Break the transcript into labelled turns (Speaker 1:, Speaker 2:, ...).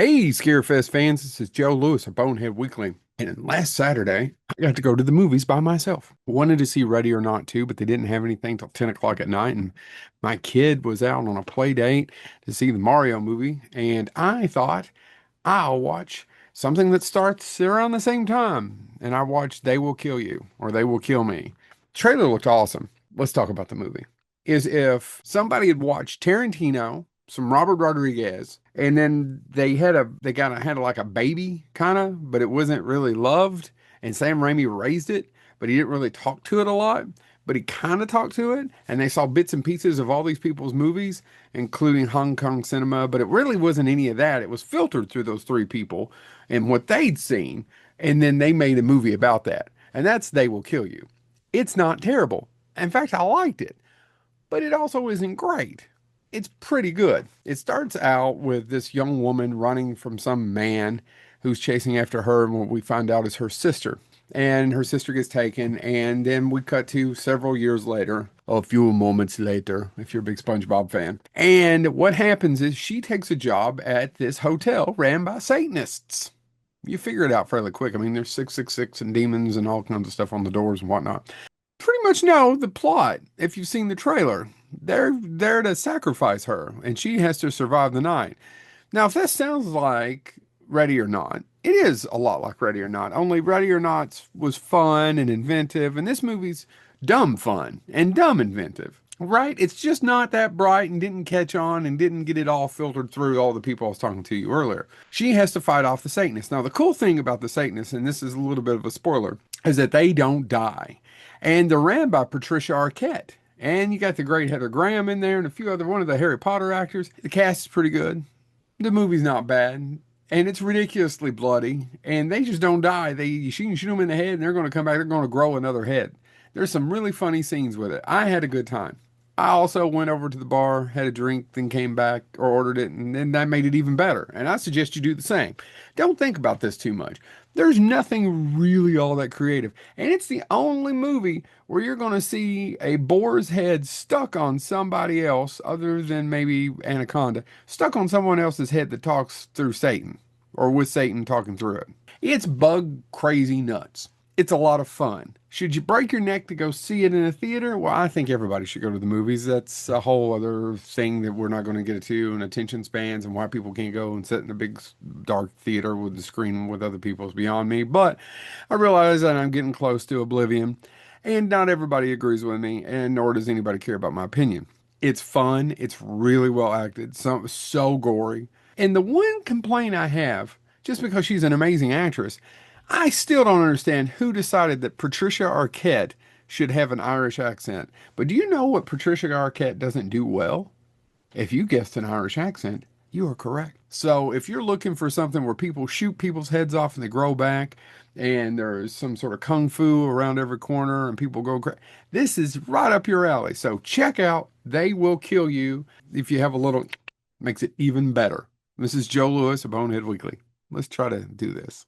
Speaker 1: Hey, Scarefest fans, this is Joe Lewis of Bonehead Weekly. And last Saturday, I got to go to the movies by myself. Wanted to see Ready or Not 2, but they didn't have anything till 10 o'clock at night. And my kid was out on a play date to see the Mario movie. And I thought I'll watch something that starts around the same time. And I watched They Will Kill You or They Will Kill Me. Trailer looked awesome. Let's talk about the movie. Is if somebody had watched Tarantino, some Robert Rodriguez, and then they kind of had like a baby kind of, but it wasn't really loved. And Sam Raimi raised it, but he didn't really talk to it a lot. But he kind of talked to it, and they saw bits and pieces of all these people's movies, including Hong Kong cinema. But it really wasn't any of that. It was filtered through those three people and what they'd seen, and then they made a movie about that. And that's They Will Kill You. It's not terrible. In fact, I liked it, but it also isn't great. It's pretty good. It starts out with this young woman running from some man who's chasing after her, and what we find out is her sister. And her sister gets taken, and then we cut to several years later, a few moments later, if you're a big SpongeBob fan. And what happens is she takes a job at this hotel ran by Satanists. You figure it out fairly quick. I mean, there's 666 and demons and all kinds of stuff on the doors and whatnot. Pretty much know the plot if you've seen the trailer. They're there to sacrifice her, and she has to survive the night. Now, if that sounds like Ready or Not, it is a lot like Ready or Not, only Ready or Not was fun and inventive, and this movie's dumb fun and dumb inventive, right? It's just not that bright and didn't catch on and didn't get it all filtered through all the people I was talking to you earlier. She has to fight off the Satanists. Now, the cool thing about the Satanists, and this is a little bit of a spoiler, is that they don't die. And they're ran by Patricia Arquette. And you got the great Heather Graham in there and a few other one of the Harry Potter actors. The cast is pretty good. The movie's not bad. And it's ridiculously bloody. And they just don't die. She can shoot them in the head and they're going to come back. They're going to grow another head. There's some really funny scenes with it. I had a good time. I also went over to the bar, had a drink, then came back or ordered it, and then that made it even better. And I suggest you do the same. Don't think about this too much. There's nothing really all that creative. And it's the only movie where you're going to see a boar's head stuck on somebody else, other than maybe Anaconda, stuck on someone else's head that talks through Satan or with Satan talking through it. It's bug crazy nuts. It's a lot of fun. Should you break your neck to go see it in a theater? Well, I think everybody should go to the movies. That's a whole other thing that we're not going to get into, and attention spans and why people can't go and sit in a big dark theater with the screen with other people is beyond me. But I realize that I'm getting close to oblivion, and not everybody agrees with me, and nor does anybody care about my opinion. It's fun. It's really well acted. So gory. And the one complaint I have, just because she's an amazing actress, I still don't understand who decided that Patricia Arquette should have an Irish accent. But do you know what Patricia Arquette doesn't do well? If you guessed an Irish accent, you are correct. So if you're looking for something where people shoot people's heads off and they grow back, and there's some sort of kung fu around every corner and people go crazy, this is right up your alley. So check out They Will Kill You. If you have a little, makes it even better. This is Joe Lewis of Bonehead Weekly. Let's try to do this.